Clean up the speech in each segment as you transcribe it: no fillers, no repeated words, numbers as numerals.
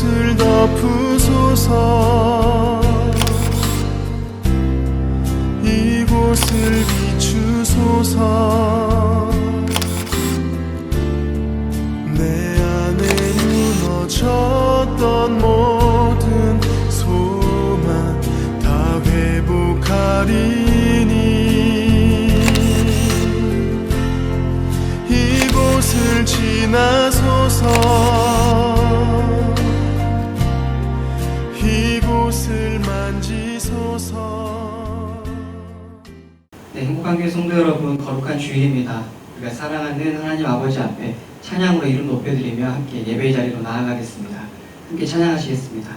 이곳을 덮으소서. 이곳을 비추소서. 내 안에 무너졌던 모든 소망 다 회복하리니 이곳을 지나소서. 이곳을 만지소서. 네, 행복한 교회 성도 여러분, 거룩한 주일입니다. 우리가 사랑하는 하나님 아버지 앞에 찬양으로 이름 높여드리며 함께 예배의 자리로 나아가겠습니다. 함께 찬양하시겠습니다.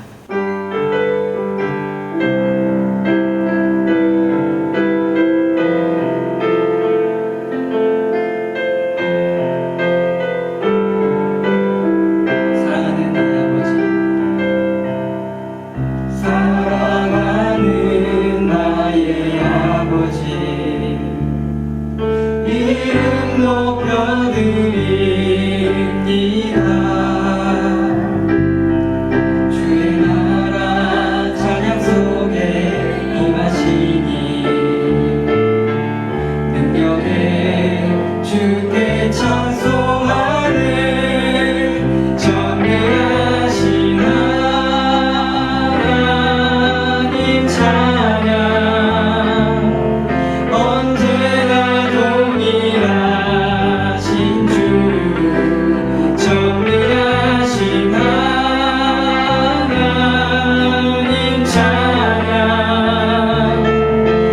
이름 높여드립니다. 주의 나라 찬양 속에 임하시니 능력에 주께 찬송하는 전능하신 하나님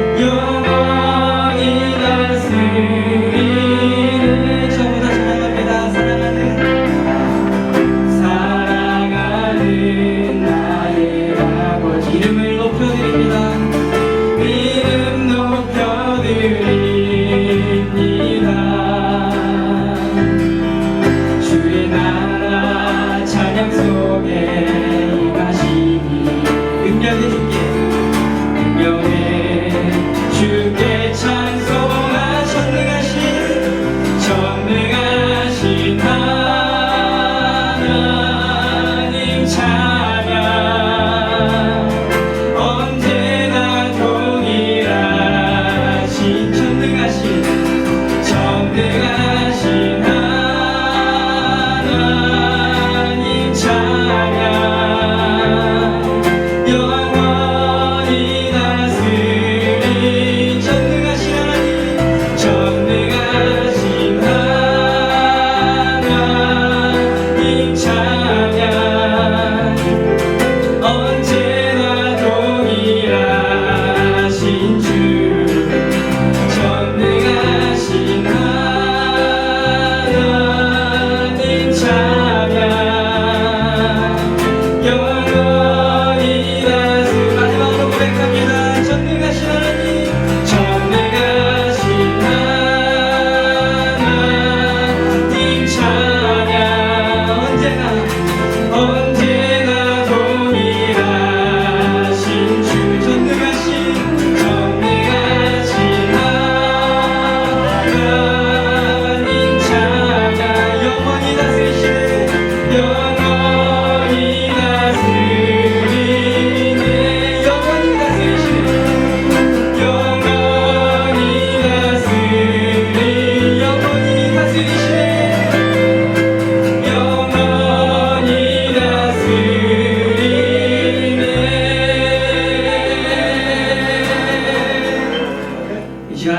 찬양.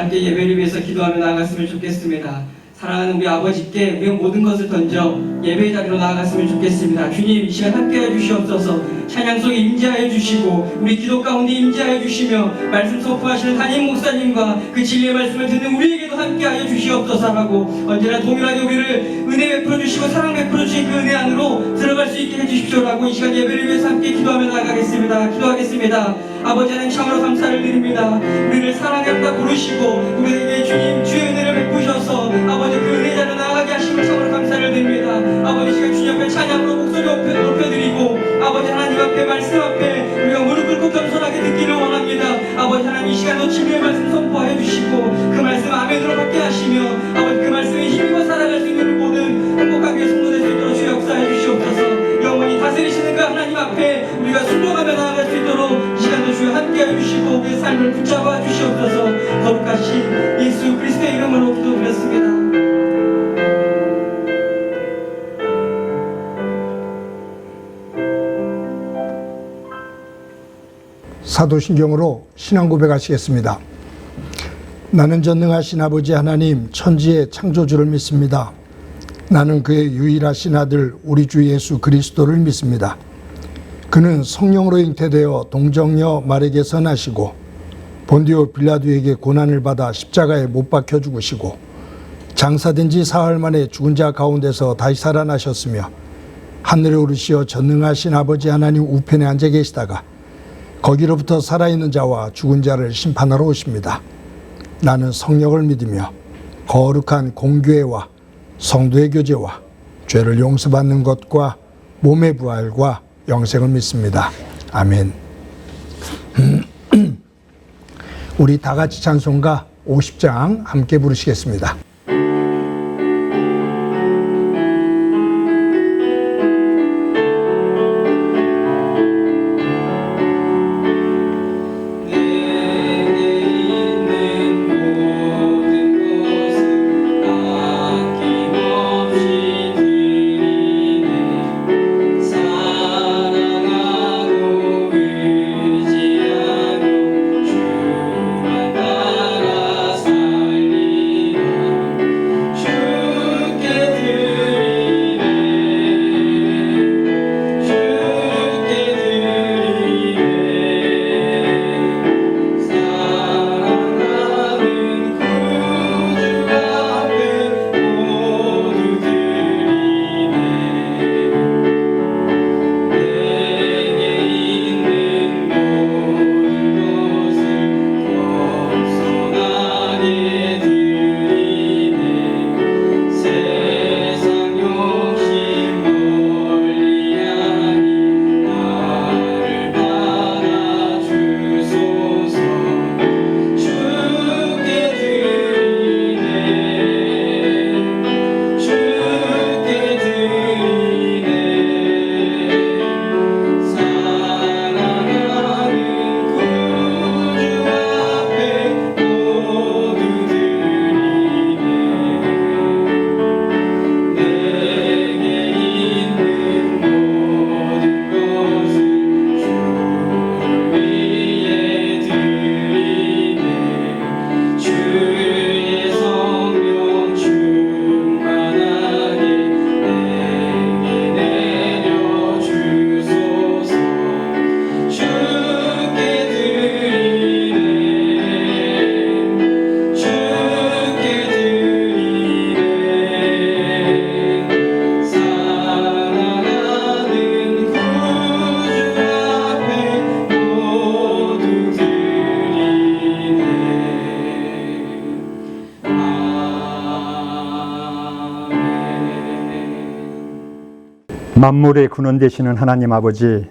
함께 예배를 위해서 기도하며 나아갔으면 좋겠습니다. 사랑하는 우리 아버지께 우리 모든 것을 던져 예배의 자리로 나아갔으면 좋겠습니다. 주님, 이 시간 함께해 주시옵소서. 찬양 속에 임재하여 주시고 우리 기도 가운데 임재하여 주시며 말씀 선포하시는 담임 목사님과 그 진리의 말씀을 듣는 우리에게도 함께하여 주시옵소서 하고 언제나 동일하게 우리를 은혜 베풀어 주시고 사랑 베풀어 주신 그 은혜 안으로 들어갈 수 있게 해주십시오라고 이 시간 예배를 위해서 함께 기도하며 나아가겠습니다. 기도하겠습니다. 아버지 하나님, 참으로 감사를 드립니다. 우리를 사랑했다 부르시고 우리에게 주님 주의 은혜를 베푸셔서 아버지 그 은혜 자리로 나아가게 하심을 참으로 감사를 드립니다. 아버지, 시간 주님 앞에 찬양으로 목소리 높여드리고 아버지 하나님 앞에 말씀 앞에 우리가 무릎 꿇고 겸손하게 듣기를 원합니다. 아버지 하나님, 이 시간도 진리의 말씀 선포하여 주시고 그 말씀 아멘으로 받게 하시며 아버지 그 말씀에 힘입어 살아갈 수 있는 모든 행복한 교회 성도될 수 있도록 주여 역사해 주시옵소서. 영원히 다스리시는 그 사도신경으로 신앙 고백하시겠습니다. 나는 전능하신 아버지 하나님 천지의 창조주를 믿습니다. 나는 그의 유일하신 아들 우리 주 예수 그리스도를 믿습니다. 그는 성령으로 잉태되어 동정녀 마리에게서 나시고 본디오 빌라도에게 고난을 받아 십자가에 못 박혀 죽으시고 장사된 지 사흘 만에 죽은 자 가운데서 다시 살아나셨으며 하늘에 오르시어 전능하신 아버지 하나님 우편에 앉아 계시다가 거기로부터 살아있는 자와 죽은 자를 심판하러 오십니다. 나는 성령을 믿으며 거룩한 공교회와 성도의 교제와 죄를 용서받는 것과 몸의 부활과 영생을 믿습니다. 아멘. 우리 다 같이 찬송가 50장 함께 부르시겠습니다. 만물의 근원 되시는 하나님 아버지,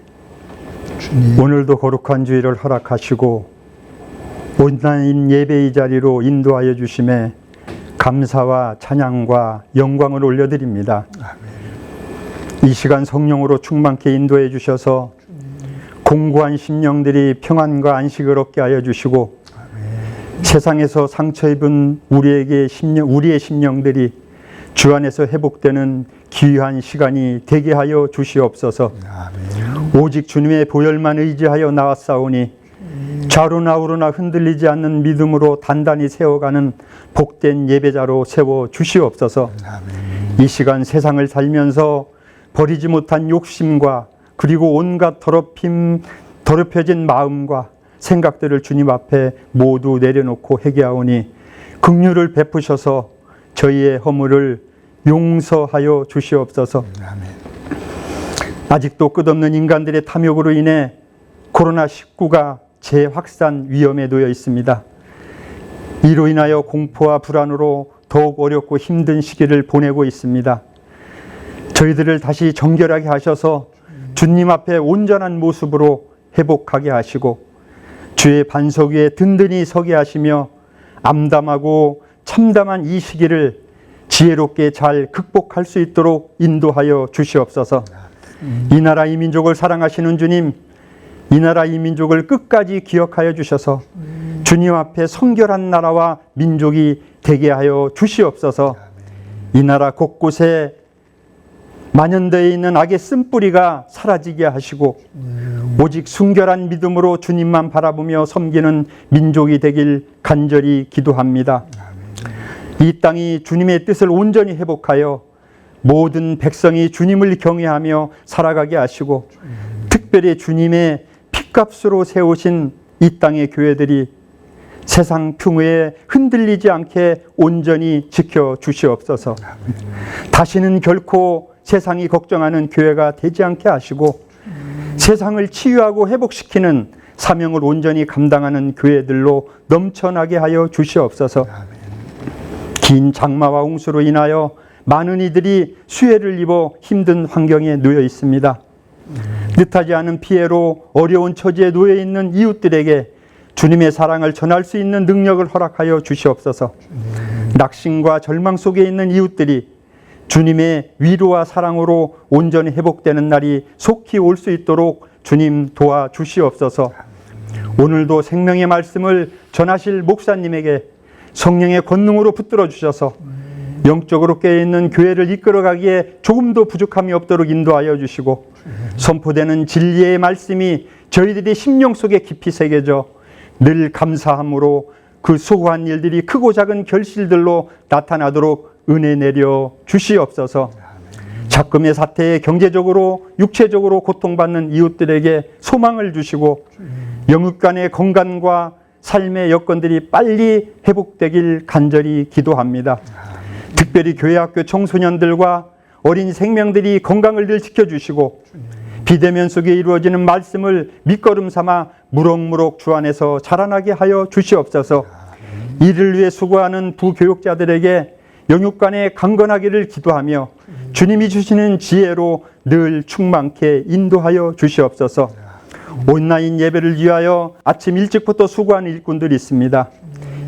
주님. 오늘도 거룩한 주일을 허락하시고 온라인 예배의 자리로 인도하여 주심에 감사와 찬양과 영광을 올려드립니다. 이 시간 성령으로 충만케 인도해 주셔서 공고한 심령들이 평안과 안식을 얻게 하여 주시고 세상에서 상처 입은 우리의 심령들이 주 안에서 회복되는 귀한 시간이 되게 하여 주시옵소서. 오직 주님의 보혈만 의지하여 나왔사오니 좌로나 우로나 흔들리지 않는 믿음으로 단단히 세워가는 복된 예배자로 세워 주시옵소서. 이 시간 세상을 살면서 버리지 못한 욕심과 그리고 온갖 더럽혀진 마음과 생각들을 주님 앞에 모두 내려놓고 회개하오니 긍휼을 베푸셔서 저희의 허물을 용서하여 주시옵소서. 아직도 끝없는 인간들의 탐욕으로 인해 코로나19가 재확산 위험에 놓여 있습니다. 이로 인하여 공포와 불안으로 더욱 어렵고 힘든 시기를 보내고 있습니다. 저희들을 다시 정결하게 하셔서 주님 앞에 온전한 모습으로 회복하게 하시고 주의 반석 위에 든든히 서게 하시며 암담하고 참담한 이 시기를 지혜롭게 잘 극복할 수 있도록 인도하여 주시옵소서. 이 나라 이 민족을 사랑하시는 주님, 이 나라 이 민족을 끝까지 기억하여 주셔서 주님 앞에 성결한 나라와 민족이 되게 하여 주시옵소서. 이 나라 곳곳에 만연되어 있는 악의 쓴뿌리가 사라지게 하시고 오직 순결한 믿음으로 주님만 바라보며 섬기는 민족이 되길 간절히 기도합니다. 이 땅이 주님의 뜻을 온전히 회복하여 모든 백성이 주님을 경외하며 살아가게 하시고, 특별히 주님의 핏값으로 세우신 이 땅의 교회들이 세상 풍요에 흔들리지 않게 온전히 지켜 주시옵소서. 다시는 결코 세상이 걱정하는 교회가 되지 않게 하시고, 세상을 치유하고 회복시키는 사명을 온전히 감당하는 교회들로 넘쳐나게 하여 주시옵소서. 긴 장마와 홍수로 인하여 많은 이들이 수해를 입어 힘든 환경에 놓여 있습니다. 뜻하지 않은 피해로 어려운 처지에 놓여 있는 이웃들에게 주님의 사랑을 전할 수 있는 능력을 허락하여 주시옵소서. 낙심과 절망 속에 있는 이웃들이 주님의 위로와 사랑으로 온전히 회복되는 날이 속히 올 수 있도록 주님 도와주시옵소서. 오늘도 생명의 말씀을 전하실 목사님에게 성령의 권능으로 붙들어 주셔서 영적으로 깨어있는 교회를 이끌어가기에 조금도 부족함이 없도록 인도하여 주시고, 선포되는 진리의 말씀이 저희들의 심령 속에 깊이 새겨져 늘 감사함으로 그 소소한 일들이 크고 작은 결실들로 나타나도록 은혜 내려 주시옵소서. 작금의 사태에 경제적으로 육체적으로 고통받는 이웃들에게 소망을 주시고, 영육 간의 건강과 삶의 여건들이 빨리 회복되길 간절히 기도합니다. 특별히 교회학교 청소년들과 어린 생명들이 건강을 늘 지켜주시고, 비대면 속에 이루어지는 말씀을 밑거름 삼아 무럭무럭 주 안에서 자라나게 하여 주시옵소서. 이를 위해 수고하는 부교육자들에게 영육간에 강건하기를 기도하며 주님이 주시는 지혜로 늘 충만케 인도하여 주시옵소서. 온라인 예배를 위하여 아침 일찍부터 수고하는 일꾼들이 있습니다.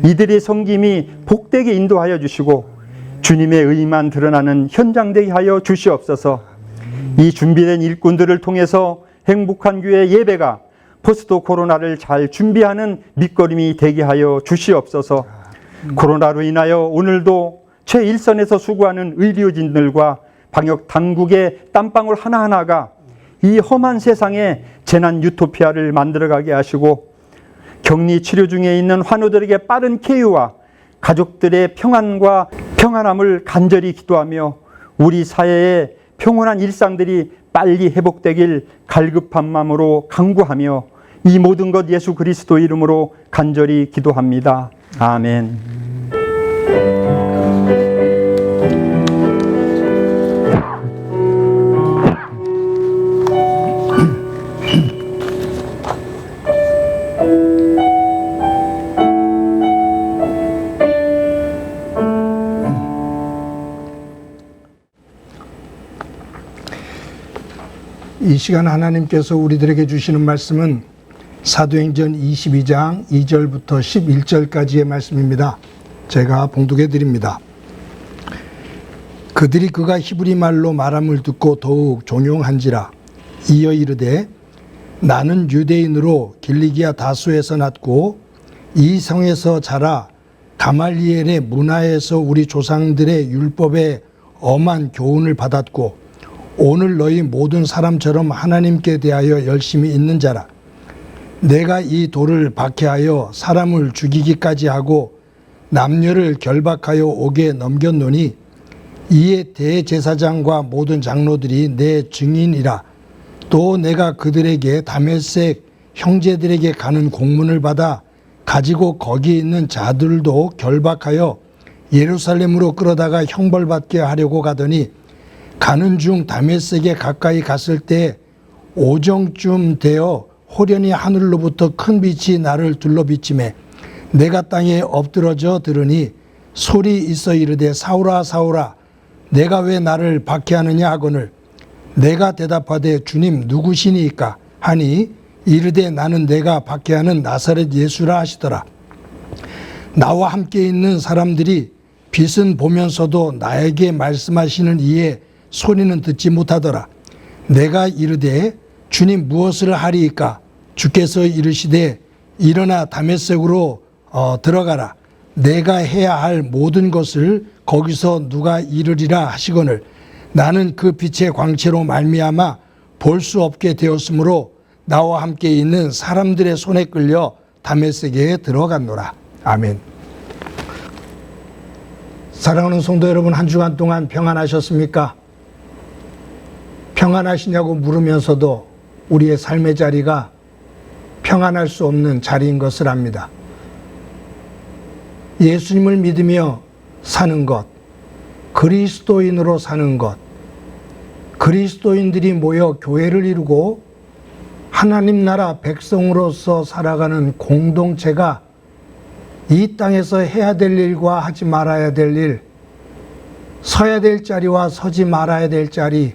이들의 섬김이 복되게 인도하여 주시고 주님의 의만 드러나는 현장 되게 하여 주시옵소서. 이 준비된 일꾼들을 통해서 행복한 교회 예배가 포스트 코로나를 잘 준비하는 밑거름이 되게 하여 주시옵소서. 코로나로 인하여 오늘도 최일선에서 수고하는 의료진들과 방역 당국의 땀방울 하나하나가 이 험한 세상에 재난 유토피아를 만들어가게 하시고, 격리 치료 중에 있는 환우들에게 빠른 쾌유와 가족들의 평안과 평안함을 간절히 기도하며 우리 사회의 평온한 일상들이 빨리 회복되길 갈급한 마음으로 간구하며 이 모든 것 예수 그리스도 이름으로 간절히 기도합니다. 아멘. 이 시간 하나님께서 우리들에게 주시는 말씀은 사도행전 22장 2절부터 11절까지의 말씀입니다. 제가 봉독해 드립니다. 그들이 그가 히브리 말로 말함을 듣고 더욱 종용한지라. 이어 이르되 나는 유대인으로 길리기아 다수에서 났고 이 성에서 자라 가말리엘의 문화에서 우리 조상들의 율법에 엄한 교훈을 받았고 오늘 너희 모든 사람처럼 하나님께 대하여 열심히 있는 자라. 내가 이 돌을 박해하여 사람을 죽이기까지 하고 남녀를 결박하여 옥에 넘겼노니 이에 대제사장과 모든 장로들이 내 증인이라. 또 내가 그들에게 다메섹 형제들에게 가는 공문을 받아 가지고 거기 있는 자들도 결박하여 예루살렘으로 끌어다가 형벌받게 하려고 가더니 가는 중 다메섹에 가까이 갔을 때 오정쯤 되어 호련히 하늘로부터 큰 빛이 나를 둘러비치매 내가 땅에 엎드러져 들으니 소리 있어 이르되 사울아 사울아 내가 왜 나를 박해하느냐 하거늘 내가 대답하되 주님 누구시니까 하니 이르되 나는 내가 박해하는 나사렛 예수라 하시더라. 나와 함께 있는 사람들이 빛은 보면서도 나에게 말씀하시는 이에 소리는 듣지 못하더라. 내가 이르되 주님 무엇을 하리이까? 주께서 이르시되 일어나 다메섹으로 들어가라. 내가 해야 할 모든 것을 거기서 누가 이르리라 하시거늘 나는 그 빛의 광채로 말미암아 볼 수 없게 되었으므로 나와 함께 있는 사람들의 손에 끌려 다메섹에 들어갔노라. 아멘. 사랑하는 성도 여러분, 한 주간 동안 평안하셨습니까? 평안하시냐고 물으면서도 우리의 삶의 자리가 평안할 수 없는 자리인 것을 압니다. 예수님을 믿으며 사는 것, 그리스도인으로 사는 것, 그리스도인들이 모여 교회를 이루고 하나님 나라 백성으로서 살아가는 공동체가 이 땅에서 해야 될 일과 하지 말아야 될 일, 서야 될 자리와 서지 말아야 될 자리,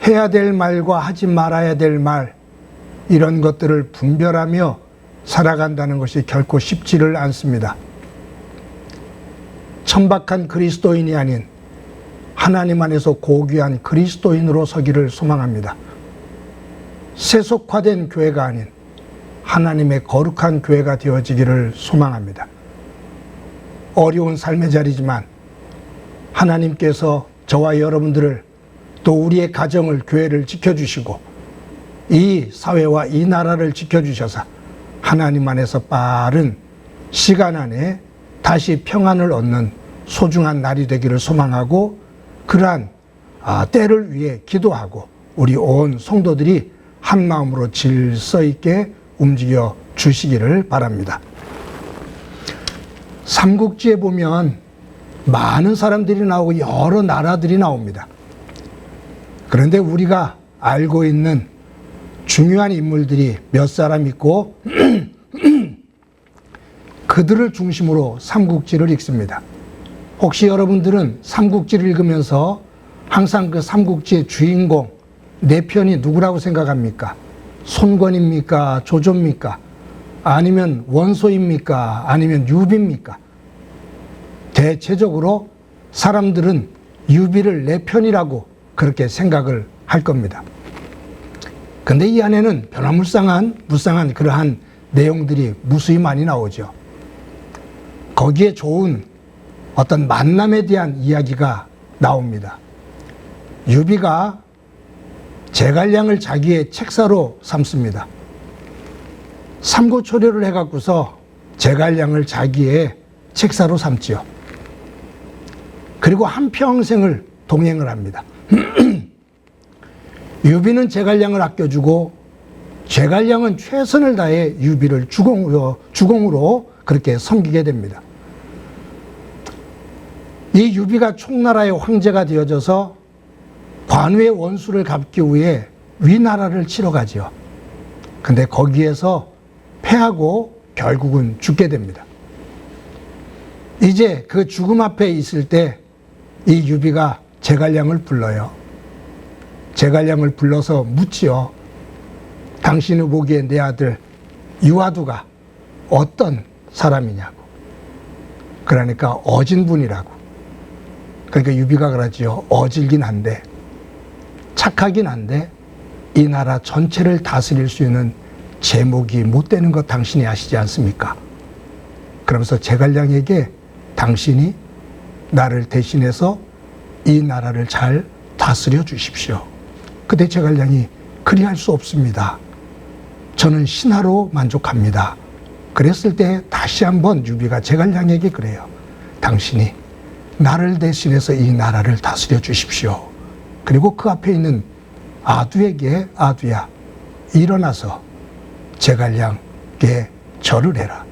해야 될 말과 하지 말아야 될 말, 이런 것들을 분별하며 살아간다는 것이 결코 쉽지를 않습니다. 천박한 그리스도인이 아닌 하나님 안에서 고귀한 그리스도인으로 서기를 소망합니다. 세속화된 교회가 아닌 하나님의 거룩한 교회가 되어지기를 소망합니다. 어려운 삶의 자리지만 하나님께서 저와 여러분들을 또 우리의 가정을, 교회를 지켜주시고 이 사회와 이 나라를 지켜주셔서 하나님 안에서 빠른 시간 안에 다시 평안을 얻는 소중한 날이 되기를 소망하고, 그러한 때를 위해 기도하고 우리 온 성도들이 한 마음으로 질서 있게 움직여 주시기를 바랍니다. 삼국지에 보면 많은 사람들이 나오고 여러 나라들이 나옵니다. 그런데 우리가 알고 있는 중요한 인물들이 몇 사람 있고 그들을 중심으로 삼국지를 읽습니다. 혹시 여러분들은 삼국지를 읽으면서 항상 그 삼국지의 주인공, 내 편이 누구라고 생각합니까? 손권입니까? 조조입니까? 아니면 원소입니까? 아니면 유비입니까? 대체적으로 사람들은 유비를 내 편이라고 그렇게 생각을 할 겁니다. 근데 이 안에는 무쌍한 그러한 내용들이 무수히 많이 나오죠. 거기에 좋은 어떤 만남에 대한 이야기가 나옵니다. 유비가 제갈량을 자기의 책사로 삼습니다. 삼고초려를 해갖고서 제갈량을 자기의 책사로 삼지요. 그리고 한평생을 동행을 합니다. 유비는 제갈량을 아껴주고 제갈량은 최선을 다해 유비를 주공으로 그렇게 섬기게 됩니다. 이 유비가 총나라의 황제가 되어져서 관우의 원수를 갚기 위해 위나라를 치러 가지요. 근데 거기에서 패하고 결국은 죽게 됩니다. 이제 그 죽음 앞에 있을 때 이 유비가 제갈량을 불러요. 제갈량을 불러서 묻지요. 당신이 보기에 내 아들 유아두가 어떤 사람이냐고. 그러니까 어진 분이라고. 그러니까 유비가 그러지요. 어질긴 한데, 착하긴 한데 이 나라 전체를 다스릴 수 있는 제목이 못 되는 것 당신이 아시지 않습니까? 그러면서 제갈량에게 당신이 나를 대신해서 이 나라를 잘 다스려 주십시오. 그때 제갈량이 그리할 수 없습니다. 저는 신하로 만족합니다. 그랬을 때 다시 한번 유비가 제갈량에게 그래요. 당신이 나를 대신해서 이 나라를 다스려 주십시오. 그리고 그 앞에 있는 아두에게 아두야, 일어나서 제갈량께 절을 해라.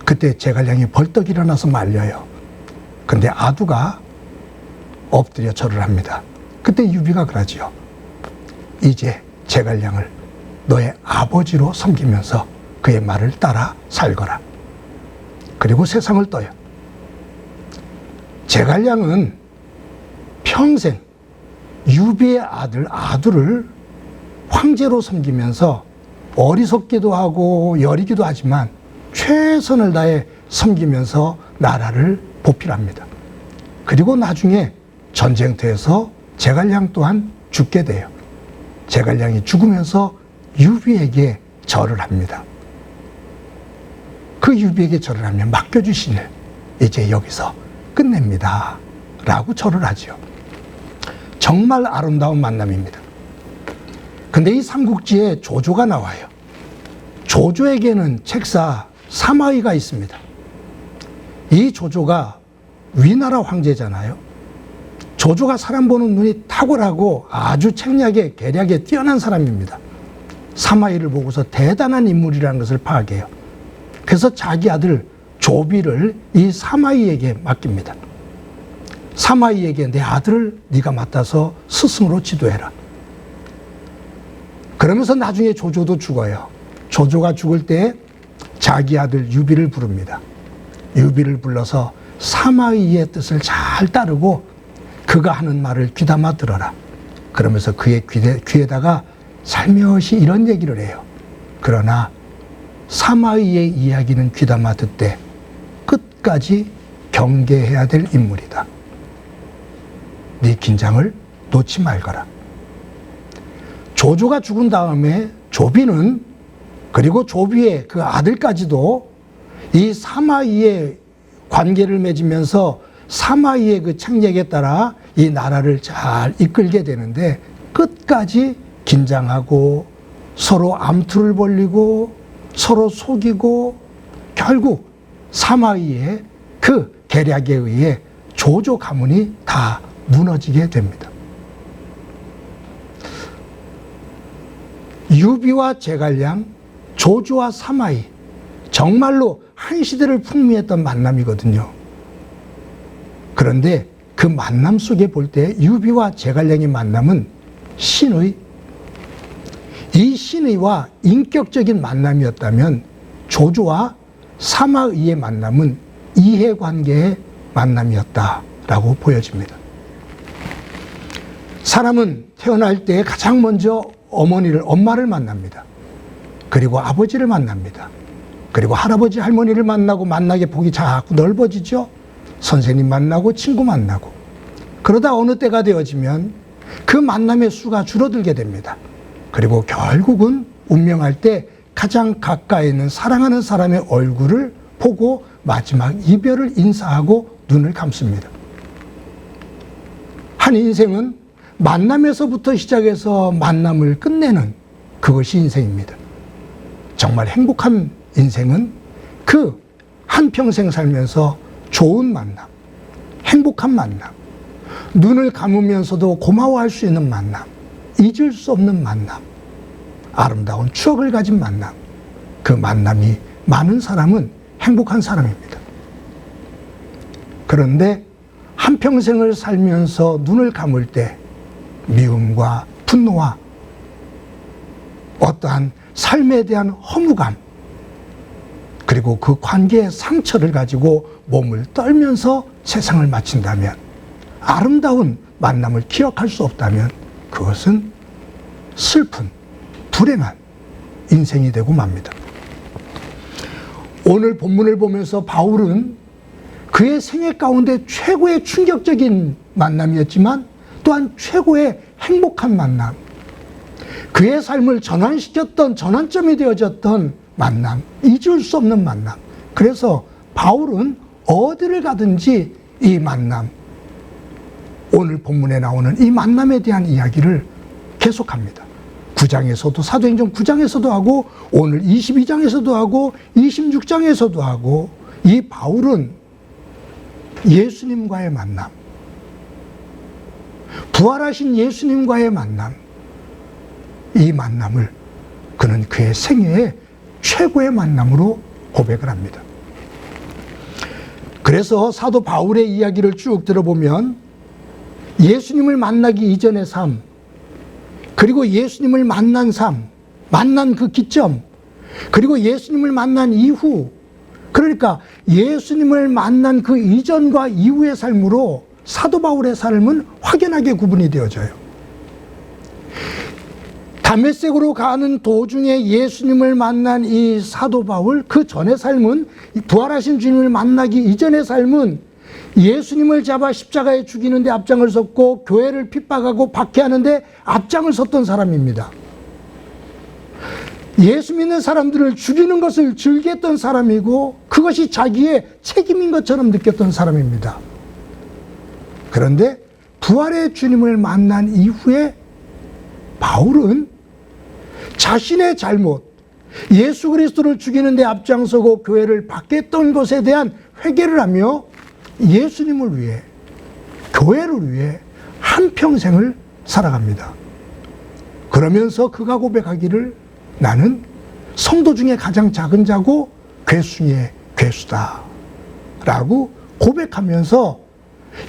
그때 제갈량이 벌떡 일어나서 말려요. 근데 아두가 엎드려 절을 합니다. 그때 유비가 그러지요. 이제 제갈량을 너의 아버지로 섬기면서 그의 말을 따라 살거라. 그리고 세상을 떠요. 제갈량은 평생 유비의 아들 아두를 황제로 섬기면서 어리석기도 하고 여리기도 하지만 최선을 다해 섬기면서 나라를 보필합니다. 그리고 나중에 전쟁터에서 제갈량 또한 죽게 돼요. 제갈량이 죽으면서 유비에게 절을 합니다. 그 유비에게 절을 하면 맡겨주신 일 이제 여기서 끝냅니다 라고 절을 하죠. 정말 아름다운 만남입니다. 근데 이 삼국지에 조조가 나와요. 조조에게는 책사 사마의가 있습니다. 이 조조가 위나라 황제잖아요. 조조가 사람 보는 눈이 탁월하고 아주 책략에 계략에 뛰어난 사람입니다. 사마의를 보고서 대단한 인물이라는 것을 파악해요. 그래서 자기 아들 조비를 이 사마의에게 맡깁니다. 사마의에게 내 아들을 네가 맡아서 스승으로 지도해라. 그러면서 나중에 조조도 죽어요. 조조가 죽을 때 자기 아들 유비를 부릅니다. 유비를 불러서 사마의의 뜻을 잘 따르고 그가 하는 말을 귀담아 들어라. 그러면서 그의 귀에다가 살며시 이런 얘기를 해요. 그러나 사마의의 이야기는 귀담아 듣되 끝까지 경계해야 될 인물이다. 네 긴장을 놓지 말거라. 조조가 죽은 다음에 조비는, 그리고 조비의 그 아들까지도 이 사마의의 관계를 맺으면서 사마의의 그 책략에 따라 이 나라를 잘 이끌게 되는데, 끝까지 긴장하고 서로 암투를 벌리고 서로 속이고 결국 사마의의 그 계략에 의해 조조 가문이 다 무너지게 됩니다. 유비와 제갈량, 조조와 사마의, 정말로 한 시대를 풍미했던 만남이거든요. 그런데 그 만남 속에 볼 때 유비와 제갈량의 만남은 신의, 이 신의와 인격적인 만남이었다면 조조와 사마의의 만남은 이해관계의 만남이었다라고 보여집니다. 사람은 태어날 때 가장 먼저 엄마를 만납니다. 그리고 아버지를 만납니다. 그리고 할아버지, 할머니를 만나게 폭이 자꾸 넓어지죠. 선생님 만나고 친구 만나고. 그러다 어느 때가 되어지면 그 만남의 수가 줄어들게 됩니다. 그리고 결국은 운명할 때 가장 가까이 있는 사랑하는 사람의 얼굴을 보고 마지막 이별을 인사하고 눈을 감습니다. 한 인생은 만남에서부터 시작해서 만남을 끝내는 그것이 인생입니다. 정말 행복한 인생은 그 한평생 살면서 좋은 만남, 행복한 만남, 눈을 감으면서도 고마워할 수 있는 만남, 잊을 수 없는 만남, 아름다운 추억을 가진 만남, 그 만남이 많은 사람은 행복한 사람입니다. 그런데 한평생을 살면서 눈을 감을 때 미움과 분노와 어떠한 삶에 대한 허무감, 그리고 그 관계의 상처를 가지고 몸을 떨면서 세상을 마친다면, 아름다운 만남을 기억할 수 없다면 그것은 슬픈, 불행한 인생이 되고 맙니다. 오늘 본문을 보면서 바울은 그의 생애 가운데 최고의 충격적인 만남이었지만 또한 최고의 행복한 만남, 그의 삶을 전환시켰던 전환점이 되어졌던 만남, 잊을 수 없는 만남. 그래서 바울은 어디를 가든지 이 만남, 오늘 본문에 나오는 이 만남에 대한 이야기를 계속합니다. 9장에서도, 사도행전 9장에서도 하고, 오늘 22장에서도 하고, 26장에서도 하고, 이 바울은 예수님과의 만남, 부활하신 예수님과의 만남, 이 만남을 그는 그의 생애의 최고의 만남으로 고백을 합니다. 그래서 사도 바울의 이야기를 쭉 들어보면 예수님을 만나기 이전의 삶, 그리고 예수님을 만난 삶, 만난 그 기점, 그리고 예수님을 만난 이후, 그러니까 예수님을 만난 그 이전과 이후의 삶으로 사도 바울의 삶은 확연하게 구분이 되어져요. 다메섹으로 가는 도중에 예수님을 만난 이 사도 바울, 그 전의 삶은, 부활하신 주님을 만나기 이전의 삶은 예수님을 잡아 십자가에 죽이는데 앞장을 섰고, 교회를 핍박하고 박해하는데 앞장을 섰던 사람입니다. 예수 믿는 사람들을 죽이는 것을 즐겼던 사람이고, 그것이 자기의 책임인 것처럼 느꼈던 사람입니다. 그런데 부활의 주님을 만난 이후에 바울은 자신의 잘못, 예수 그리스도를 죽이는 데 앞장서고 교회를 박해했던 것에 대한 회개를 하며 예수님을 위해, 교회를 위해 한평생을 살아갑니다. 그러면서 그가 고백하기를 나는 성도 중에 가장 작은 자고 괴순이의 괴수다 라고 고백하면서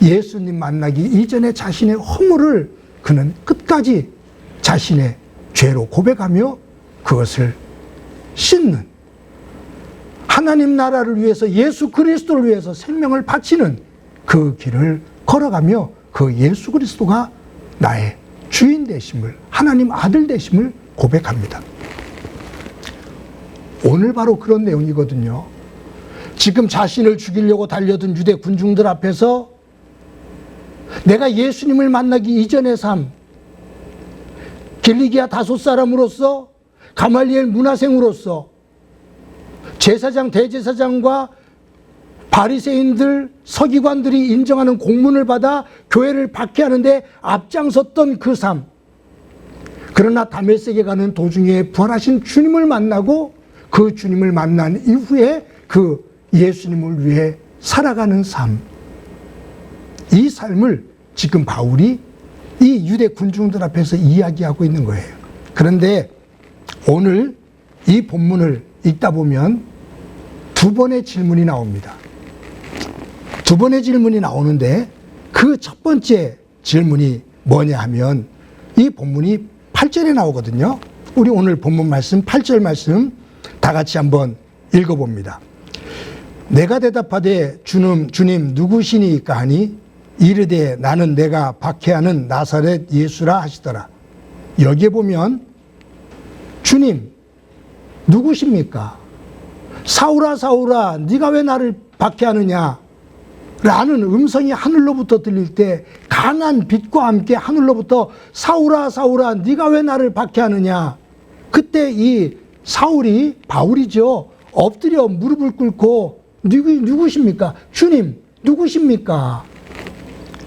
예수님 만나기 이전에 자신의 허물을 그는 끝까지 자신의 죄로 고백하며 그것을 씻는, 하나님 나라를 위해서 예수 그리스도를 위해서 생명을 바치는 그 길을 걸어가며 그 예수 그리스도가 나의 주인 되심을, 하나님 아들 되심을 고백합니다. 오늘 바로 그런 내용이거든요. 지금 자신을 죽이려고 달려든 유대 군중들 앞에서 내가 예수님을 만나기 이전의 삶, 길리기아 다섯 사람으로서, 가말리엘 문화생으로서 제사장, 대제사장과 바리새인들, 서기관들이 인정하는 공문을 받아 교회를 박해하는데 앞장섰던 그 삶. 그러나 다메섹에 가는 도중에 부활하신 주님을 만나고 그 주님을 만난 이후에 그 예수님을 위해 살아가는 삶. 이 삶을 지금 바울이 이 유대 군중들 앞에서 이야기하고 있는 거예요. 그런데 오늘 이 본문을 읽다 보면 두 번의 질문이 나옵니다. 두 번의 질문이 나오는데 그 첫 번째 질문이 뭐냐 하면 이 본문이 8절에 나오거든요. 우리 오늘 본문 말씀 8절 말씀 다 같이 한번 읽어봅니다. 내가 대답하되 주님 누구시니까 하니 이르되 나는 내가 박해하는 나사렛 예수라 하시더라. 여기에 보면 주님 누구십니까? 사울아 사울아 네가 왜 나를 박해하느냐 라는 음성이 하늘로부터 들릴 때 강한 빛과 함께 하늘로부터 사울아 사울아 네가 왜 나를 박해하느냐. 그때 이 사울이 바울이죠. 엎드려 무릎을 꿇고 누구십니까? 주님 누구십니까?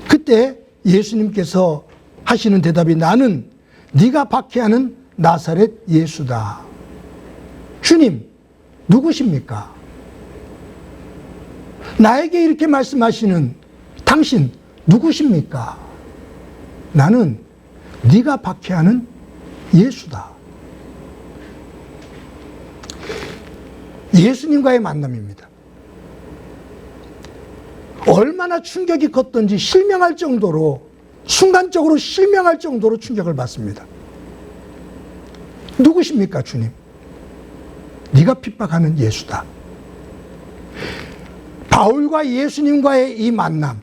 그때 예수님께서 하시는 대답이 나는 네가 박해하는 나사렛 예수다. 주님 누구십니까? 나에게 이렇게 말씀하시는 당신 누구십니까? 나는 네가 박해하는 예수다. 예수님과의 만남입니다. 얼마나 충격이 컸던지 실명할 정도로, 순간적으로 실명할 정도로 충격을 받습니다. 누구십니까 주님? 네가 핍박하는 예수다. 바울과 예수님과의 이 만남은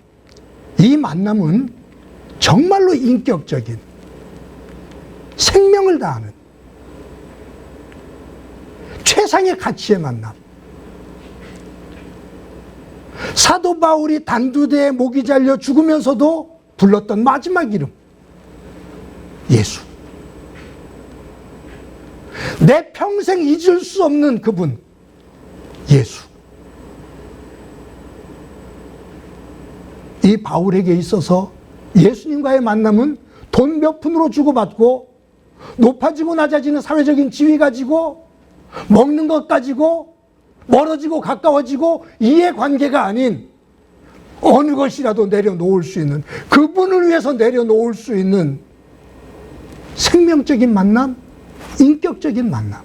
정말로 인격적인, 생명을 다하는 최상의 가치의 만남. 사도 바울이 단두대에 목이 잘려 죽으면서도 불렀던 마지막 이름 예수. 내 평생 잊을 수 없는 그분 예수. 이 바울에게 있어서 예수님과의 만남은 돈 몇 푼으로 주고받고 높아지고 낮아지는 사회적인 지위 가지고 먹는 것 가지고 멀어지고 가까워지고 이해관계가 아닌 어느 것이라도 내려놓을 수 있는, 그분을 위해서 내려놓을 수 있는 생명적인 만남, 인격적인 만남.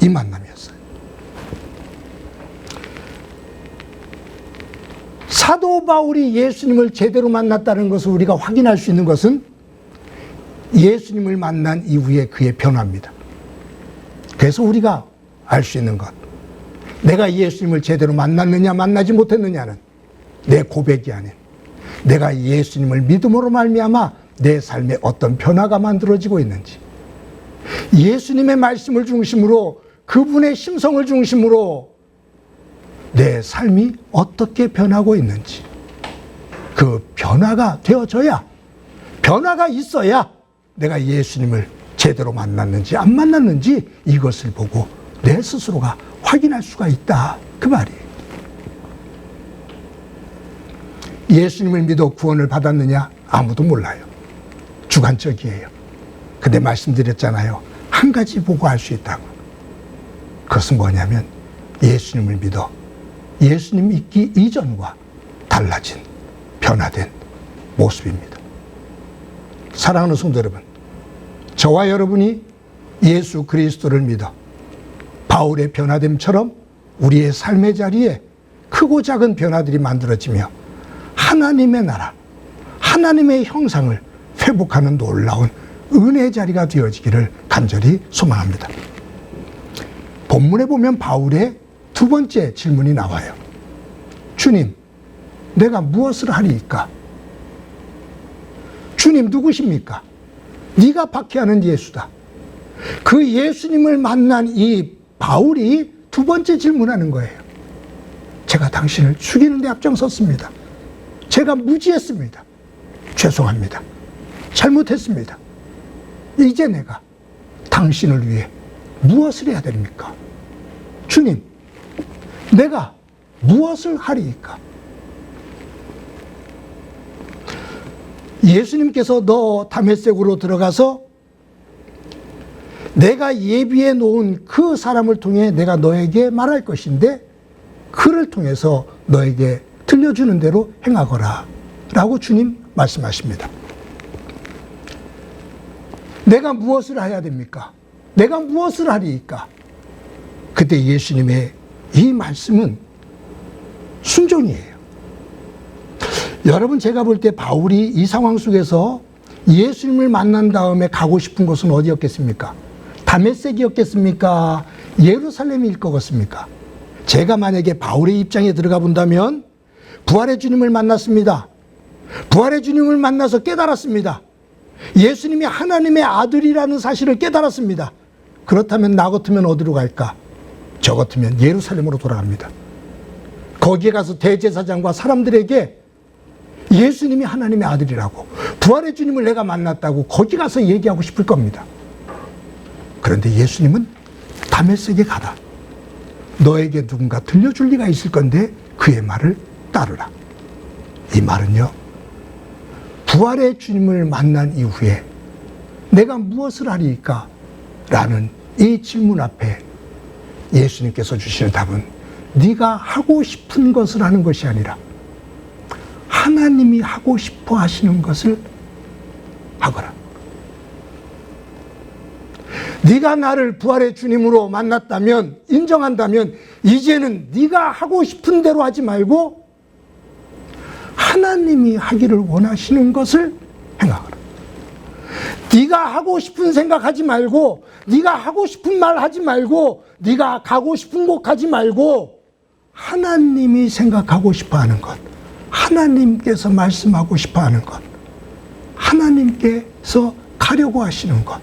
이 만남이었어요. 사도 바울이 예수님을 제대로 만났다는 것을 우리가 확인할 수 있는 것은 예수님을 만난 이후에 그의 변화입니다. 그래서 우리가 알 수 있는 것, 내가 예수님을 제대로 만났느냐 만나지 못했느냐는 내 고백이 아닌 내가 예수님을 믿음으로 말미암아 내 삶에 어떤 변화가 만들어지고 있는지, 예수님의 말씀을 중심으로, 그분의 심성을 중심으로 내 삶이 어떻게 변하고 있는지, 그 변화가 되어져야, 변화가 있어야 내가 예수님을 제대로 만났는지 안 만났는지 이것을 보고 내 스스로가 확인할 수가 있다, 그 말이에요. 예수님을 믿어 구원을 받았느냐? 아무도 몰라요. 주관적이에요. 근데 말씀드렸잖아요. 한 가지 보고 알 수 있다고. 그것은 뭐냐면 예수님을 믿어 예수님 믿기 이전과 달라진 변화된 모습입니다. 사랑하는 성도 여러분, 저와 여러분이 예수 그리스도를 믿어 바울의 변화됨처럼 우리의 삶의 자리에 크고 작은 변화들이 만들어지며 하나님의 나라, 하나님의 형상을 회복하는 놀라운 은혜의 자리가 되어지기를 간절히 소망합니다. 본문에 보면 바울의 두 번째 질문이 나와요. 주님, 내가 무엇을 하리이까? 주님 누구십니까? 네가 박해하는 예수다. 그 예수님을 만난 이 바울이 두 번째 질문하는 거예요. 제가 당신을 죽이는 데 앞장섰습니다. 제가 무지했습니다. 죄송합니다. 잘못했습니다. 이제 내가 당신을 위해 무엇을 해야 됩니까? 주님, 내가 무엇을 하리이까? 예수님께서 너 다메섹으로 들어가서 내가 예비해 놓은 그 사람을 통해 내가 너에게 말할 것인데 그를 통해서 너에게 들려주는 대로 행하거라 라고 주님 말씀하십니다. 내가 무엇을 해야 됩니까? 내가 무엇을 하리이까? 그때 예수님의 이 말씀은 순종이에요. 여러분, 제가 볼 때 바울이 이 상황 속에서 예수님을 만난 다음에 가고 싶은 곳은 어디였겠습니까? 다메섹이었겠습니까? 예루살렘일 것 같습니까? 제가 만약에 바울의 입장에 들어가 본다면 부활의 주님을 만났습니다. 부활의 주님을 만나서 깨달았습니다. 예수님이 하나님의 아들이라는 사실을 깨달았습니다. 그렇다면 나 같으면 어디로 갈까? 저 같으면 예루살렘으로 돌아갑니다. 거기에 가서 대제사장과 사람들에게 예수님이 하나님의 아들이라고, 부활의 주님을 내가 만났다고 거기 가서 얘기하고 싶을 겁니다. 그런데 예수님은 다메섹에 가라. 너에게 누군가 들려줄 리가 있을 건데 그의 말을 따르라. 이 말은요, 부활의 주님을 만난 이후에 내가 무엇을 하리이까? 라는 이 질문 앞에 예수님께서 주시는 답은 네가 하고 싶은 것을 하는 것이 아니라 하나님이 하고 싶어 하시는 것을 하거라. 네가 나를 부활의 주님으로 만났다면, 인정한다면 이제는 네가 하고 싶은 대로 하지 말고 하나님이 하기를 원하시는 것을 행하거라. 네가 하고 싶은 생각하지 말고, 네가 하고 싶은 말 하지 말고, 네가 가고 싶은 곳 가지 말고 하나님이 생각하고 싶어하는 것, 하나님께서 말씀하고 싶어하는 것, 하나님께서 가려고 하시는 것,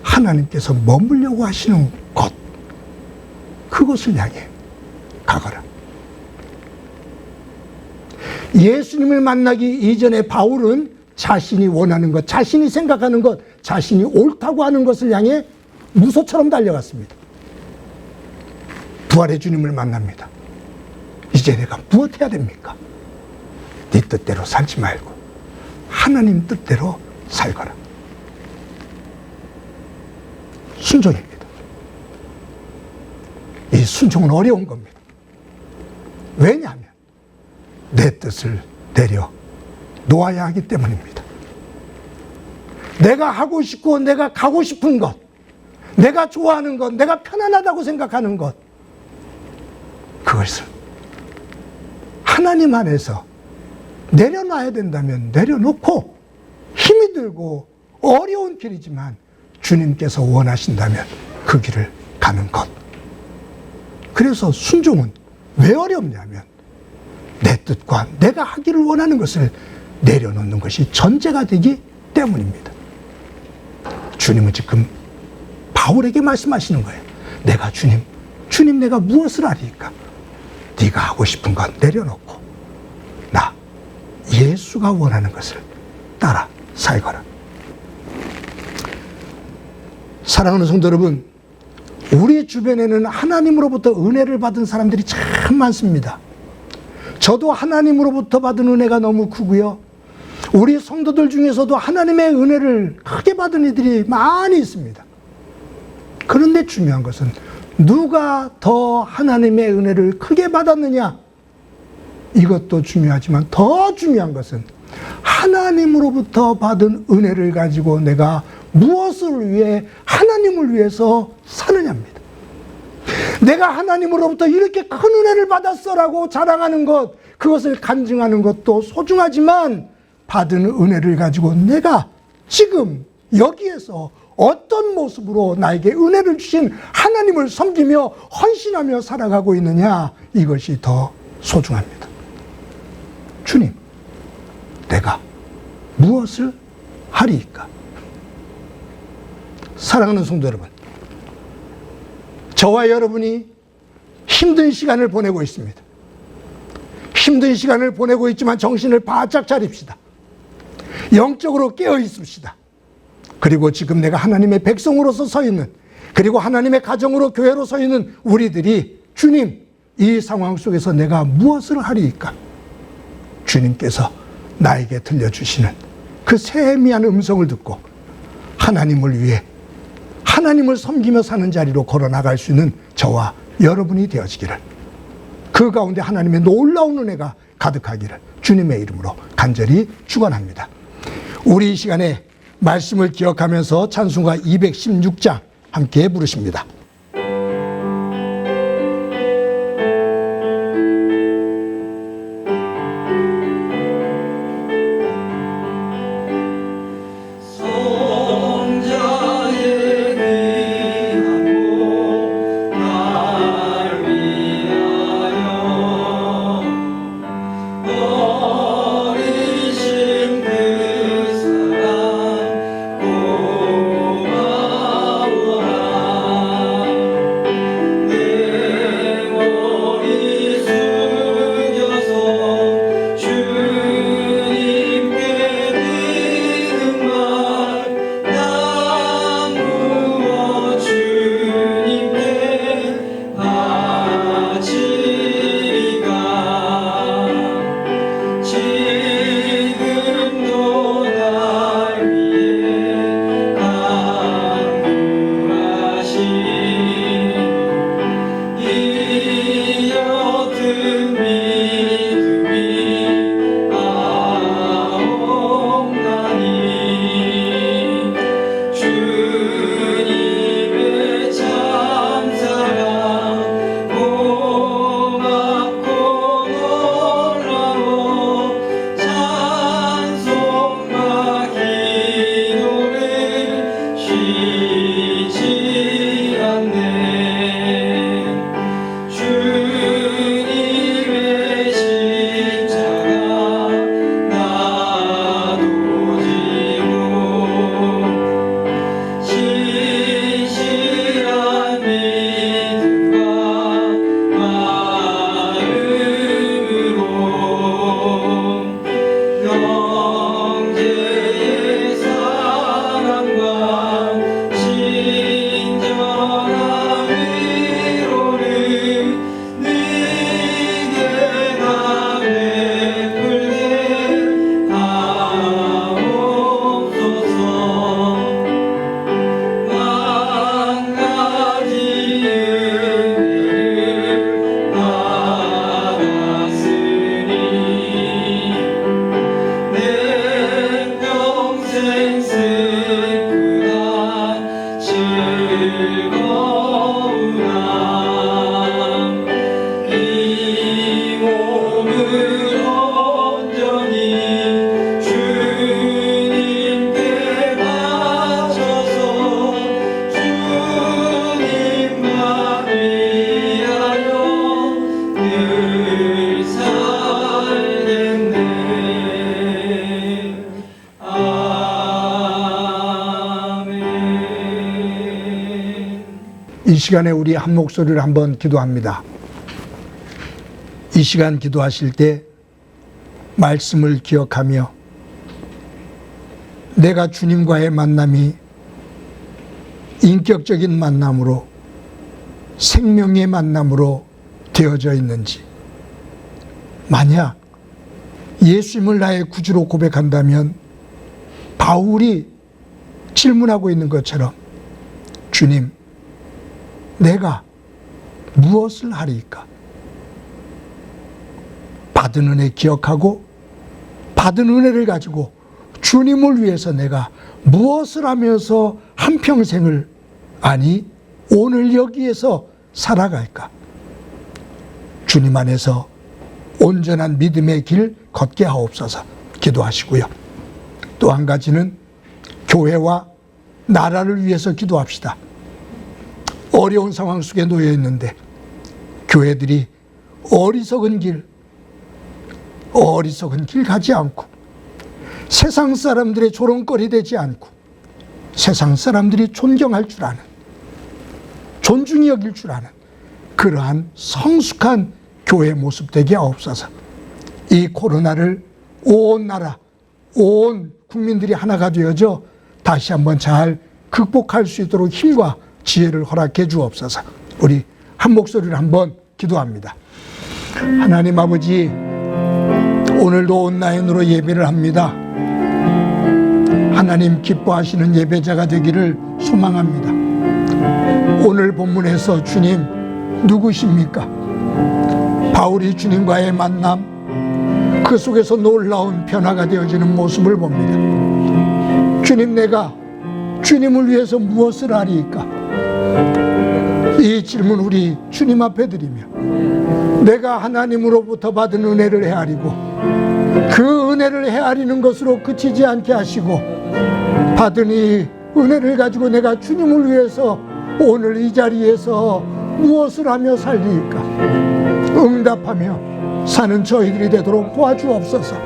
하나님께서 머물려고 하시는 것, 그것을 향해 가거라. 예수님을 만나기 이전에 바울은 자신이 원하는 것, 자신이 생각하는 것, 자신이 옳다고 하는 것을 향해 무소처럼 달려갔습니다. 부활의 주님을 만납니다. 이제 내가 무엇 해야 됩니까? 네 뜻대로 살지 말고 하나님 뜻대로 살거라. 순종입니다. 이 순종은 어려운 겁니다. 왜냐하면 내 뜻을 내려 놓아야 하기 때문입니다. 내가 하고 싶고 내가 가고 싶은 것, 내가 좋아하는 것, 내가 편안하다고 생각하는 것, 그것을 하나님 안에서 내려놔야 된다면 내려놓고, 힘이 들고 어려운 길이지만 주님께서 원하신다면 그 길을 가는 것. 그래서 순종은 왜 어렵냐면 내 뜻과 내가 하기를 원하는 것을 내려놓는 것이 전제가 되기 때문입니다. 주님은 지금 바울에게 말씀하시는 거예요. 내가 주님 내가 무엇을 하리까? 네가 하고 싶은 건 내려놓고 나 예수가 원하는 것을 따라 살거라. 사랑하는 성도 여러분, 우리 주변에는 하나님으로부터 은혜를 받은 사람들이 참 많습니다. 저도 하나님으로부터 받은 은혜가 너무 크고요. 우리 성도들 중에서도 하나님의 은혜를 크게 받은 이들이 많이 있습니다. 그런데 중요한 것은 누가 더 하나님의 은혜를 크게 받았느냐? 이것도 중요하지만 더 중요한 것은 하나님으로부터 받은 은혜를 가지고 내가 무엇을 위해 하나님을 위해서 사느냐입니다. 내가 하나님으로부터 이렇게 큰 은혜를 받았어라고 자랑하는 것, 그것을 간증하는 것도 소중하지만 받은 은혜를 가지고 내가 지금 여기에서 어떤 모습으로 나에게 은혜를 주신 하나님을 섬기며 헌신하며 살아가고 있느냐, 이것이 더 소중합니다. 주님, 내가 무엇을 하리이까? 사랑하는 성도 여러분, 저와 여러분이 힘든 시간을 보내고 있습니다. 힘든 시간을 보내고 있지만 정신을 바짝 차립시다. 영적으로 깨어 있읍시다. 그리고 지금 내가 하나님의 백성으로서 서 있는, 그리고 하나님의 가정으로 교회로 서 있는 우리들이 주님, 이 상황 속에서 내가 무엇을 하리이까? 주님께서 나에게 들려주시는 그 세미한 음성을 듣고 하나님을 위해 하나님을 섬기며 사는 자리로 걸어나갈 수 있는 저와 여러분이 되어지기를, 그 가운데 하나님의 놀라운 은혜가 가득하기를 주님의 이름으로 간절히 축원합니다. 우리 이 시간에 말씀을 기억하면서 찬송가 216장 함께 부르십니다. 이 시간에 우리 한 목소리를 한번 기도합니다. 이 시간 기도하실 때 말씀을 기억하며 내가 주님과의 만남이 인격적인 만남으로, 생명의 만남으로 되어져 있는지, 만약 예수님을 나의 구주로 고백한다면 바울이 질문하고 있는 것처럼 주님, 내가 무엇을 하리이까? 받은 은혜 기억하고 받은 은혜를 가지고 주님을 위해서 내가 무엇을 하면서 한평생을, 아니 오늘 여기에서 살아갈까? 주님 안에서 온전한 믿음의 길 걷게 하옵소서 기도하시고요. 또 한 가지는 교회와 나라를 위해서 기도합시다. 어려운 상황 속에 놓여 있는데 교회들이 어리석은 길 가지 않고 세상 사람들의 조롱거리 되지 않고 세상 사람들이 존경할 줄 아는, 존중히 여길 줄 아는 그러한 성숙한 교회 모습 되게 하옵소서. 이 코로나를 온 나라, 온 국민들이 하나가 되어져 다시 한번 잘 극복할 수 있도록 힘과 지혜를 허락해 주옵소서. 우리 한 목소리로 한번 기도합니다. 하나님 아버지, 오늘도 온라인으로 예배를 합니다. 하나님 기뻐하시는 예배자가 되기를 소망합니다. 오늘 본문에서 주님 누구십니까? 바울이 주님과의 만남, 그 속에서 놀라운 변화가 되어지는 모습을 봅니다. 주님, 내가 주님을 위해서 무엇을 하리이까? 이 질문 우리 주님 앞에 드리며 내가 하나님으로부터 받은 은혜를 헤아리고 그 은혜를 헤아리는 것으로 그치지 않게 하시고 받은 이 은혜를 가지고 내가 주님을 위해서 오늘 이 자리에서 무엇을 하며 살리까? 응답하며 사는 저희들이 되도록 도와주옵소서.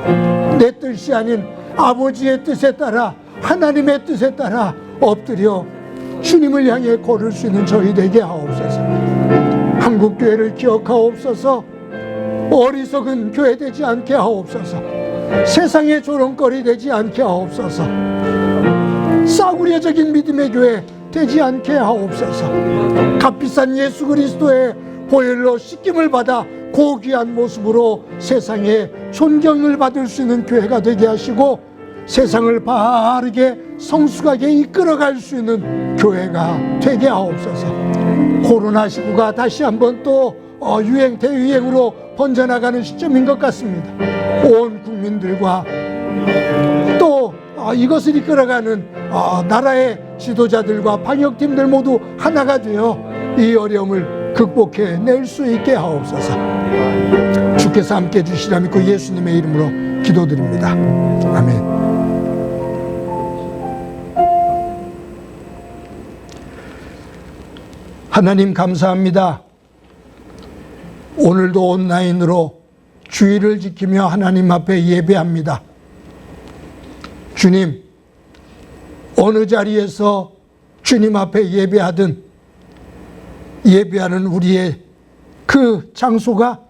내 뜻이 아닌 아버지의 뜻에 따라, 하나님의 뜻에 따라 엎드려 주님을 향해 걸을 수 있는 저희 되게 하옵소서. 한국교회를 기억하옵소서. 어리석은 교회 되지 않게 하옵소서. 세상의 조롱거리 되지 않게 하옵소서. 싸구려적인 믿음의 교회 되지 않게 하옵소서. 값비싼 예수 그리스도의 보혈로 씻김을 받아 고귀한 모습으로 세상에 존경을 받을 수 있는 교회가 되게 하시고 세상을 바르게 성숙하게 이끌어갈 수 있는 교회가 되게 하옵소서. 코로나19가 다시 한번 또 대유행으로 번져나가는 시점인 것 같습니다. 온 국민들과 또 이것을 이끌어가는 나라의 지도자들과 방역팀들 모두 하나가 되어 이 어려움을 극복해낼 수 있게 하옵소서. 주께서 함께 해주시라 믿고 예수님의 이름으로 기도드립니다. 아멘. 하나님 감사합니다. 오늘도 온라인으로 주의를 지키며 하나님 앞에 예배합니다. 주님, 어느 자리에서 주님 앞에 예배하든 예배하는 우리의 그 장소가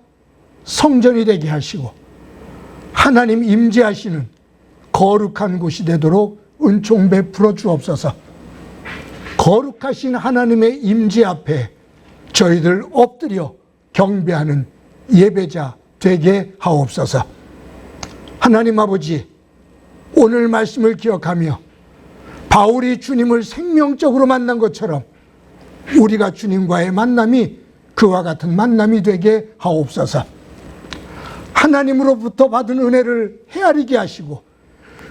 성전이 되게 하시고 하나님 임재하시는 거룩한 곳이 되도록 은총 베풀어 주옵소서. 거룩하신 하나님의 임재 앞에 저희들 엎드려 경배하는 예배자 되게 하옵소서. 하나님 아버지, 오늘 말씀을 기억하며 바울이 주님을 생명적으로 만난 것처럼 우리가 주님과의 만남이 그와 같은 만남이 되게 하옵소서. 하나님으로부터 받은 은혜를 헤아리게 하시고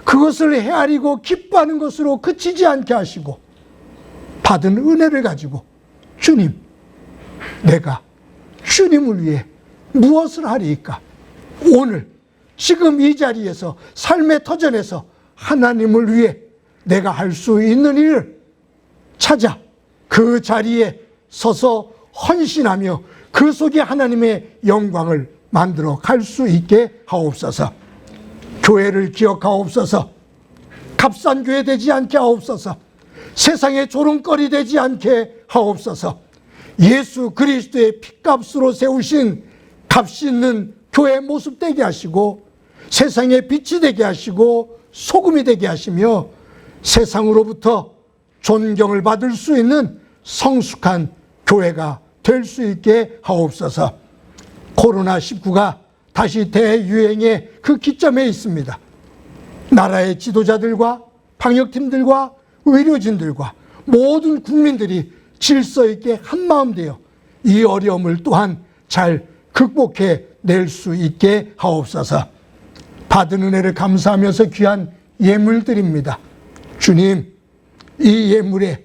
그것을 헤아리고 기뻐하는 것으로 그치지 않게 하시고 받은 은혜를 가지고 주님, 내가 주님을 위해 무엇을 하리이까? 오늘 지금 이 자리에서 삶의 터전에서 하나님을 위해 내가 할 수 있는 일을 찾아 그 자리에 서서 헌신하며 그 속에 하나님의 영광을 만들어 갈 수 있게 하옵소서. 교회를 기억하옵소서. 값싼 교회 되지 않게 하옵소서. 세상의 조롱거리 되지 않게 하옵소서. 예수 그리스도의 핏값으로 세우신 값이 있는 교회 모습 되게 하시고 세상의 빛이 되게 하시고 소금이 되게 하시며 세상으로부터 존경을 받을 수 있는 성숙한 교회가 될 수 있게 하옵소서. 코로나19가 다시 대유행의 그 기점에 있습니다. 나라의 지도자들과 방역팀들과 의료진들과 모든 국민들이 질서 있게 한마음 되어 이 어려움을 또한 잘 극복해 낼 수 있게 하옵소서. 받은 은혜를 감사하면서 귀한 예물 드립니다. 주님, 이 예물에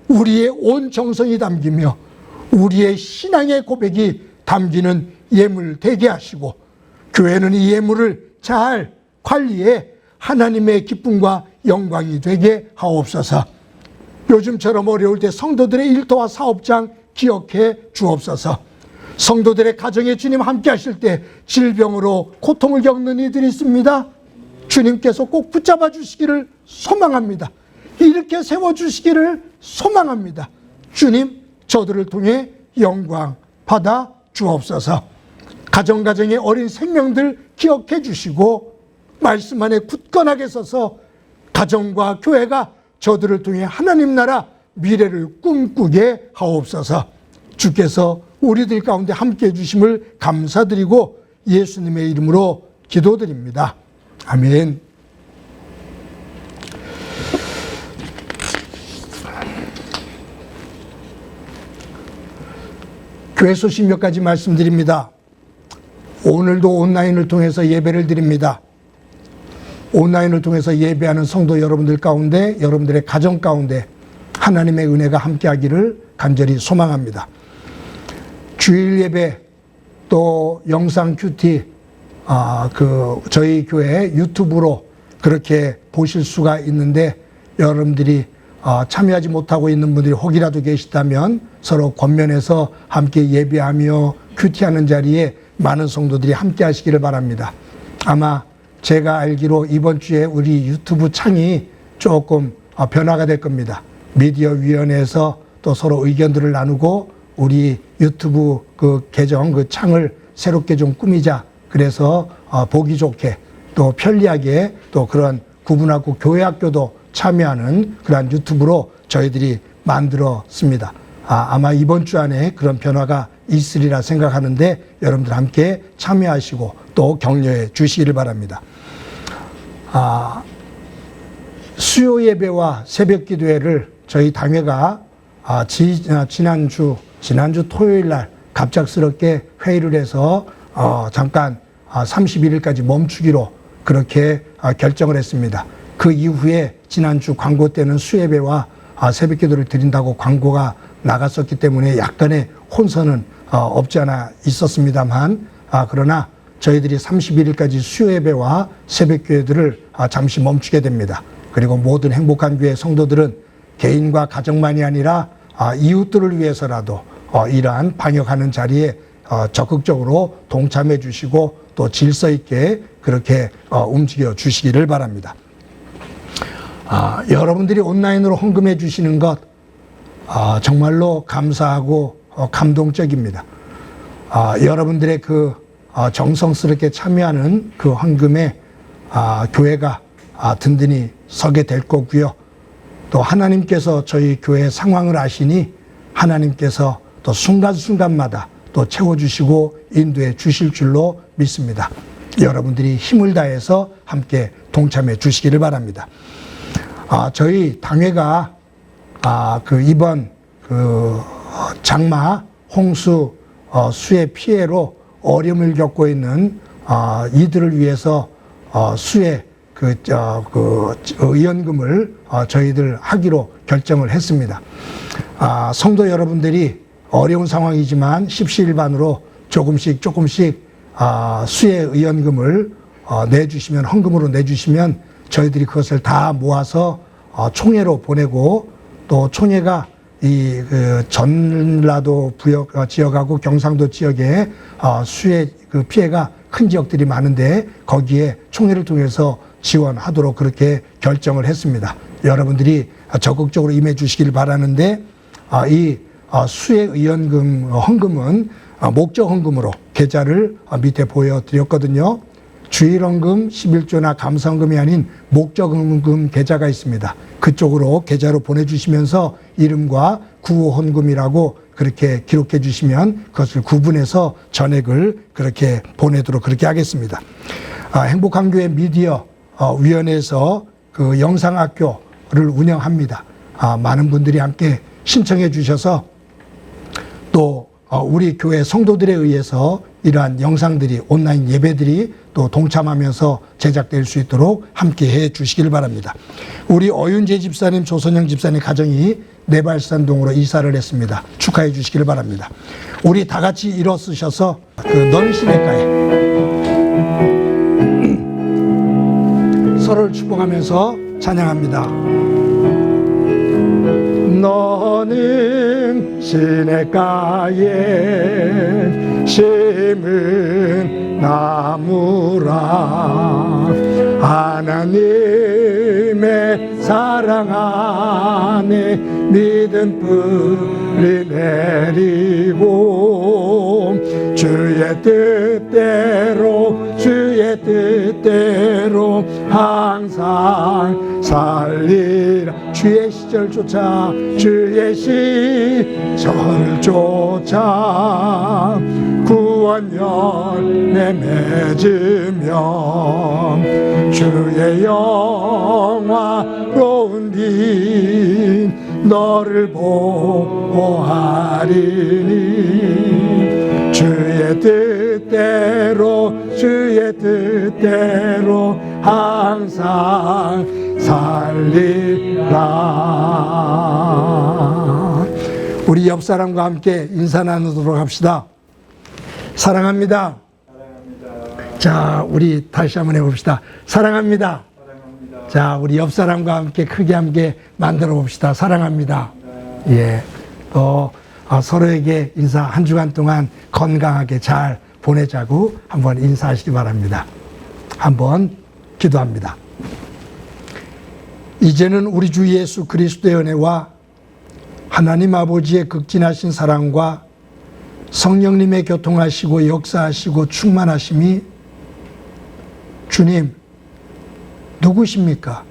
우리의 온 정성이 담기며 우리의 신앙의 고백이 담기는 예물 되게 하시고, 교회는 이 예물을 잘 관리해 하나님의 기쁨과 영광이 되게 하옵소서. 요즘처럼 어려울 때 성도들의 일터와 사업장 기억해 주옵소서. 성도들의 가정에 주님 함께 하실 때 질병으로 고통을 겪는 이들이 있습니다. 주님께서 꼭 붙잡아 주시기를 소망합니다. 이렇게 세워주시기를 소망합니다. 주님, 저들을 통해 영광 받아 주옵소서. 가정가정의 어린 생명들 기억해 주시고 말씀 안에 굳건하게 서서 가정과 교회가 저들을 통해 하나님 나라 미래를 꿈꾸게 하옵소서. 주께서 우리들 가운데 함께해 주심을 감사드리고 예수님의 이름으로 기도드립니다. 아멘. 교회 소식 몇 가지 말씀드립니다. 오늘도 온라인을 통해서 예배를 드립니다. 온라인을 통해서 예배하는 성도 여러분들 가운데, 여러분들의 가정 가운데 하나님의 은혜가 함께하기를 간절히 소망합니다. 주일 예배 또 영상 큐티 저희 교회 유튜브로 그렇게 보실 수가 있는데, 여러분들이 참여하지 못하고 있는 분들이 혹이라도 계시다면 서로 권면해서 함께 예배하며 큐티하는 자리에 많은 성도들이 함께 하시기를 바랍니다. 아마 제가 알기로 이번 주에 우리 유튜브 창이 조금 변화가 될 겁니다. 미디어 위원회에서 또 서로 의견들을 나누고 우리 유튜브 그 계정 그 창을 새롭게 좀 꾸미자. 그래서 보기 좋게 또 편리하게 또 그런 구분하고 교회 학교도 참여하는 그런 유튜브로 저희들이 만들었습니다. 아마 이번 주 안에 그런 변화가 있으리라 생각하는데 여러분들 함께 참여하시고 또 격려해 주시기를 바랍니다. 수요 예배와 새벽 기도회를 저희 당회가 지난주 토요일 날 갑작스럽게 회의를 해서 잠깐 31일까지 멈추기로 그렇게 결정을 했습니다. 그 이후에 지난주 광고 때는 수예배와 새벽 기도를 드린다고 광고가 나갔었기 때문에 약간의 혼선은 없지 않아 있었습니다만, 그러나 저희들이 31일까지 수요예배와 새벽 기도들을 잠시 멈추게 됩니다. 그리고 모든 행복한 교회 성도들은 개인과 가정만이 아니라 이웃들을 위해서라도 이러한 방역하는 자리에 적극적으로 동참해 주시고 또 질서 있게 그렇게 움직여 주시기를 바랍니다. 여러분들이 온라인으로 헌금해 주시는 것 정말로 감사하고 감동적입니다. 여러분들의 그 정성스럽게 참여하는 그 헌금에 교회가 든든히 서게 될 거고요. 또 하나님께서 저희 교회 상황을 아시니 하나님께서 또 순간순간마다 또 채워주시고 인도해 주실 줄로 믿습니다. 여러분들이 힘을 다해서 함께 동참해 주시기를 바랍니다. 저희 당회가 이번 장마 홍수 수해 피해로 어려움을 겪고 있는 이들을 위해서 수해 의원금을 저희들 하기로 결정을 했습니다. 성도 여러분들이 어려운 상황이지만 십시일반으로 조금씩 수해 의원금을 내주시면, 헌금으로 내주시면 저희들이 그것을 다 모아서 총회로 보내고, 또 총회가 이 전라도 지역하고 경상도 지역에 수해 피해가 큰 지역들이 많은데 거기에 총회를 통해서 지원하도록 그렇게 결정을 했습니다. 여러분들이 적극적으로 임해 주시길 바라는데, 이 수해 의원금 헌금은 목적 헌금으로 계좌를 밑에 보여드렸거든요. 주일헌금 11조나 감사헌금이 아닌 목적헌금 계좌가 있습니다. 그쪽으로 계좌로 보내주시면서 이름과 구호헌금이라고 그렇게 기록해 주시면 그것을 구분해서 전액을 그렇게 보내도록 그렇게 하겠습니다. 행복한 교회 미디어 위원회에서 그 영상학교를 운영합니다. 많은 분들이 함께 신청해 주셔서 또 우리 교회 성도들에 의해서 이러한 영상들이 온라인 예배들이 또 동참하면서 제작될 수 있도록 함께 해 주시길 바랍니다. 우리 어윤재 집사님, 조선영 집사님 가정이 내발산동으로 이사를 했습니다. 축하해 주시길 바랍니다. 우리 다 같이 일어서셔서 그 넌 시내가에 서로를 축복하면서 찬양합니다. 너는 시냇가에 심은 나무라 하나님의 사랑 안에 믿음 뿌리 내리고 주의 뜻대로 항상 살리라. 주의 시절 쫓아 주의 시절 쫓아 구원 열매 맺으며 주의 영화로운 빛 너를 보호하리니 주의 뜻대로 항상 살리라. 우리 옆 사람과 함께 인사 나누도록 합시다. 사랑합니다. 자, 우리 다시 한번 해봅시다. 사랑합니다. 자, 우리 옆 사람과 함께 크게 함께 만들어 봅시다. 사랑합니다. 예. 또 서로에게 인사 한 주간 동안 건강하게 잘 보내자고 한번 인사하시기 바랍니다. 한번 기도합니다. 이제는 우리 주 예수 그리스도의 은혜와 하나님 아버지의 극진하신 사랑과 성령님의 교통하시고 역사하시고 충만하심이 주님 누구십니까?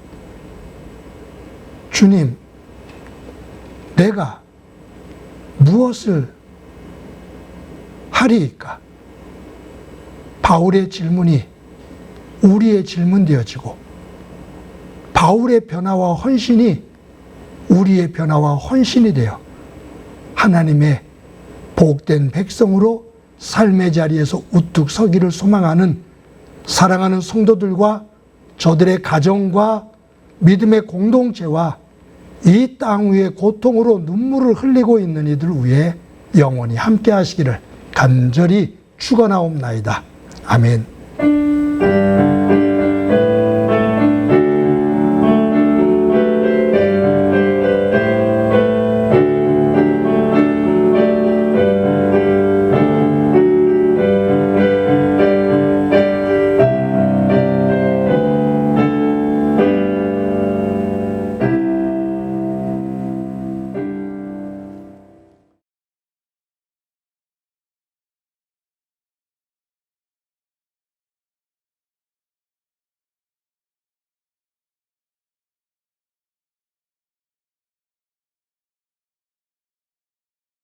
주님, 내가 무엇을 하리이까? 바울의 질문이 우리의 질문 되어지고 바울의 변화와 헌신이 우리의 변화와 헌신이 되어 하나님의 복된 백성으로 삶의 자리에서 우뚝 서기를 소망하는 사랑하는 성도들과 저들의 가정과 믿음의 공동체와 이 땅 위에 고통으로 눈물을 흘리고 있는 이들 위에 영원히 함께 하시기를 간절히 축원하옵나이다. 아멘.